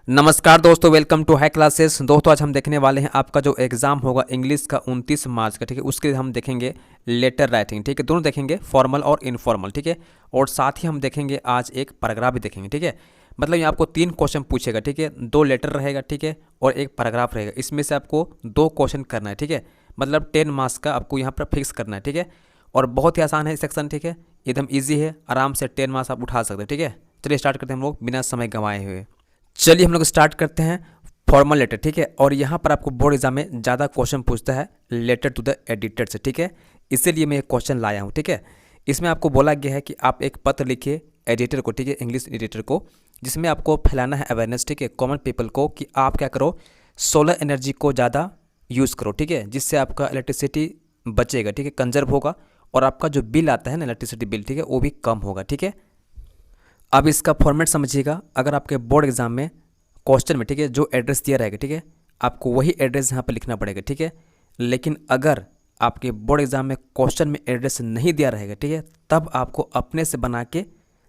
नमस्कार दोस्तों, welcome to high classes. दोस्तों आज हम देखने वाले हैं आपका जो एग्ज़ाम होगा इंग्लिश का 29 मार्च का, ठीक है। उसके लिए हम देखेंगे लेटर राइटिंग, ठीक है। दोनों देखेंगे, फॉर्मल और इनफॉर्मल, ठीक है। और साथ ही हम देखेंगे आज एक पैराग्राफ भी देखेंगे, ठीक है। मतलब ये आपको 3 क्वेश्चन पूछेगा, ठीक है। 2 लेटर रहेगा, ठीक है, और एक पैराग्राफ रहेगा। इसमें से आपको 2 क्वेश्चन करना है, ठीक है। मतलब 10 मार्क्स का आपको यहाँ पर फिक्स करना है, ठीक है। और बहुत ही आसान है सेक्शन, ठीक है, एकदम ईजी है, आराम से 10 मार्क्स आप उठा सकते हैं, ठीक है। चलिए स्टार्ट करते हैं हम लोग बिना समय गंवाए हुए। चलिए हम लोग स्टार्ट करते हैं फॉर्मल लेटर, ठीक है। और यहाँ पर आपको बोर्ड एग्जाम में ज़्यादा क्वेश्चन पूछता है लेटर टू द एडिटर से, ठीक है। इसीलिए मैं एक क्वेश्चन लाया हूँ, ठीक है। इसमें आपको बोला गया है कि आप एक पत्र लिखिए एडिटर को, ठीक है, इंग्लिश एडिटर को, जिसमें आपको फैलाना है अवेयरनेस, ठीक है, कॉमन पीपल को, कि आप क्या करो, सोलर एनर्जी को ज़्यादा यूज़ करो, ठीक है, जिससे आपका इलेक्ट्रिसिटी बचेगा, ठीक है, कंजर्व होगा, और आपका जो बिल आता है ना इलेक्ट्रिसिटी बिल, ठीक है, वो भी कम होगा, ठीक है। अब इसका फॉर्मेट समझिएगा। अगर आपके बोर्ड एग्जाम में क्वेश्चन में, ठीक है, जो एड्रेस दिया रहेगा, ठीक है, आपको वही एड्रेस यहाँ पर लिखना पड़ेगा, ठीक है। लेकिन अगर आपके बोर्ड एग्जाम में क्वेश्चन में एड्रेस नहीं दिया रहेगा, ठीक है, तब आपको अपने से बना के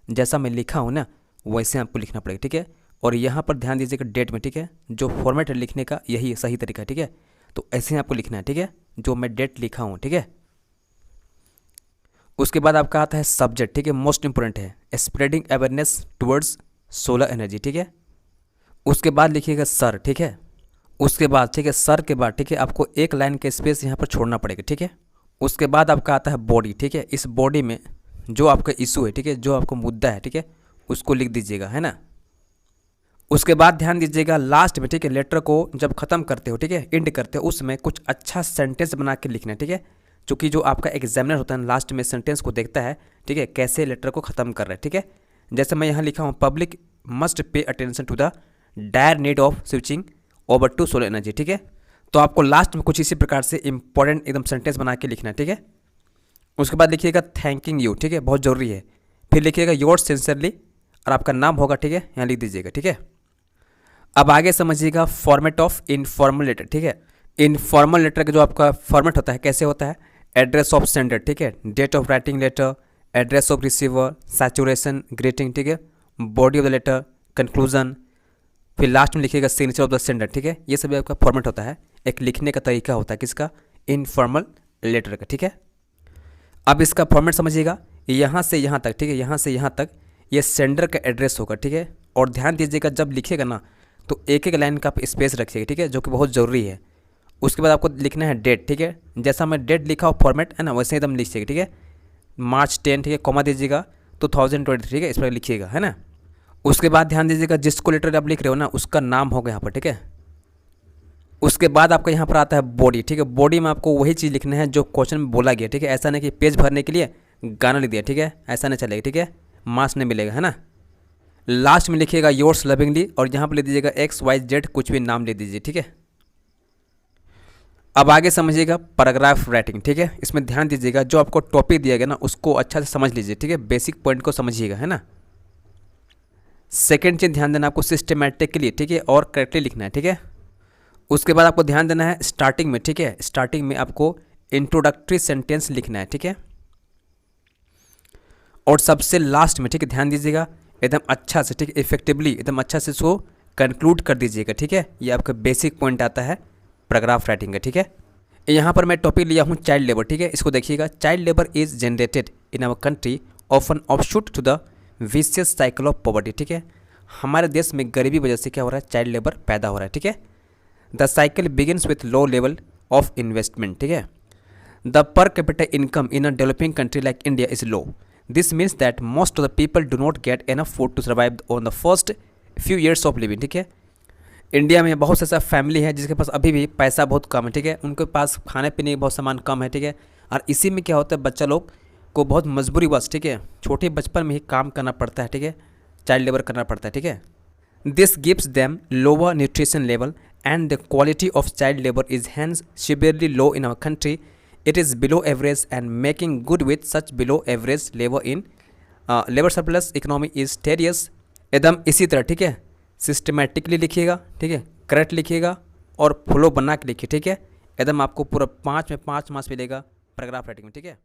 जैसा मैं लिखा हूँ ना वैसे आपको लिखना पड़ेगा, ठीक है। और यहाँ पर ध्यान दीजिएगा डेट में, ठीक है, जो फॉर्मेट है लिखने का यही सही तरीका है, ठीक है। तो ऐसे ही आपको लिखना है, ठीक है, जो मैं डेट लिखा हूँ, ठीक है। उसके बाद आपका आता है सब्जेक्ट, ठीक है, मोस्ट इंपोर्टेंट है, spreading awareness towards solar energy, ठीक है। उसके बाद लिखिएगा सर, ठीक है। उसके बाद, ठीक है, सर के बाद, ठीक है, आपको एक लाइन के स्पेस यहाँ पर छोड़ना पड़ेगा, ठीक है। उसके बाद आपका आता है बॉडी, ठीक है। इस बॉडी में जो आपका इशू है, ठीक है, जो आपका मुद्दा है, ठीक है, उसको लिख दीजिएगा, है ना। उसके बाद ध्यान दीजिएगा लास्ट में, ठीक है, लेटर को जब खत्म करते हो, ठीक है, एंड करते हो, उसमें कुछ अच्छा सेंटेंस बना के लिखना है, ठीक है। चूँकि जो आपका एग्जामिनर होता है लास्ट में सेंटेंस को देखता है, ठीक है, कैसे लेटर को ख़त्म कर रहे हैं, ठीक है। जैसे मैं यहाँ लिखा हूँ, public must pay attention to the dire need of switching over to solar energy, ठीक है। तो आपको लास्ट में कुछ इसी प्रकार से इंपॉर्टेंट एकदम सेंटेंस बना के लिखना है, ठीक है। उसके बाद लिखिएगा थैंकिंग यू, ठीक है, बहुत ज़रूरी है। फिर लिखिएगा योर्स सिंसियरली, और आपका नाम होगा, ठीक है, यहाँ लिख दीजिएगा, ठीक है। अब आगे समझिएगा फॉर्मेट ऑफ इनफॉर्मल लेटर, ठीक है। इनफॉर्मल लेटर का जो आपका फॉर्मेट होता है कैसे होता है, एड्रेस ऑफ सेंडर, ठीक है, date of writing letter, address of receiver, saturation, greeting, ठीक है, body of the letter, conclusion, फिर लास्ट में लिखिएगा सिग्नेचर ऑफ द सेंडर, ठीक है। ये सभी आपका फॉर्मेट होता है, एक लिखने का तरीका होता है किसका, इनफॉर्मल लेटर का, ठीक है। अब इसका फॉर्मेट समझिएगा, यहाँ से यहाँ तक, ठीक है, यहाँ से यहाँ तक ये सेंडर का एड्रेस होगा, ठीक है। और ध्यान दीजिएगा जब लिखिएगा ना तो एक एक लाइन का आप स्पेस रखिएगा, ठीक है, जो कि बहुत ज़रूरी है। उसके बाद आपको लिखना है डेट, ठीक है, जैसा मैं डेट लिखा हो फॉर्मेट है ना वैसे एकदम लिखिएगा, ठीक है। मार्च 10, ठीक है, कॉमा दीजिएगा 2023, ठीक है, इस पर लिखिएगा, है ना। उसके बाद ध्यान दीजिएगा जिसको लेटर आप लिख रहे हो ना उसका नाम होगा यहाँ पर, ठीक है। उसके बाद आपका यहाँ पर आता है बॉडी, ठीक है। बॉडी में आपको वही चीज़ लिखना है जो क्वेश्चन में बोला गया, ठीक है। ऐसा नहीं कि पेज भरने के लिए गाना लिख दिया, ठीक है, ऐसा नहीं चलेगा, ठीक है, मार्क्स नहीं मिलेगा, है ना। लास्ट में लिखिएगा योर्स लविंगली, और यहाँ पर लिख दीजिएगा XYZ कुछ भी नाम ले दीजिए, ठीक है। अब आगे समझिएगा पैराग्राफ राइटिंग, ठीक है। इसमें ध्यान दीजिएगा जो आपको टॉपिक दिया गया ना उसको अच्छा से समझ लीजिए, ठीक है, बेसिक पॉइंट को समझिएगा, है ना। सेकंड चीज़ ध्यान देना आपको सिस्टमैटिकली, ठीक है, और करेक्टली लिखना है, ठीक है। उसके बाद आपको ध्यान देना है स्टार्टिंग में, ठीक है, स्टार्टिंग में आपको इंट्रोडक्टरी सेंटेंस लिखना है, ठीक है। और सबसे लास्ट में, ठीक है, ध्यान दीजिएगा एकदम अच्छा से, ठीक है, इफेक्टिवली एकदम अच्छा से इसको कंक्लूड कर दीजिएगा, ठीक है। ये आपका बेसिक पॉइंट आता है पैराग्राफ राइटिंग का, ठीक है। यहाँ पर मैं टॉपिक लिया हूँ चाइल्ड लेबर, ठीक है। इसको देखिएगा, child labour is generated in our country often offshoot to the vicious cycle of poverty, ठीक है। हमारे देश में गरीबी वजह से क्या हो रहा है, चाइल्ड लेबर पैदा हो रहा है, ठीक है। The cycle begins with low level of investment, ठीक है। The per capita income in a developing country like India is low. This means that most of the people do not get enough food to survive on the first few years of living, ठीक है। India में बहुत से ऐसा family है जिसके पास अभी भी पैसा बहुत कम है, ठीक है, उनके पास खाने पीने के बहुत सामान कम है, ठीक है। और इसी में क्या होता है, बच्चा लोग को बहुत मजबूरी बस, ठीक है, छोटे बचपन में ही काम करना पड़ता है, ठीक है, चाइल्ड लेबर करना पड़ता है, ठीक है। This gives them lower nutrition level and the quality of child labour is hence severely low in our country. It is below average and making good with such below average labour in labour surplus economy is tedious. एकदम इसी तरह, ठीक है, systematically लिखिएगा, ठीक है, correct लिखिएगा और फ्लो बना के लिखिए, ठीक है। एकदम आपको पूरा 5 में 5 मार्क्स मिलेगा पैराग्राफ राइटिंग में, ठीक है।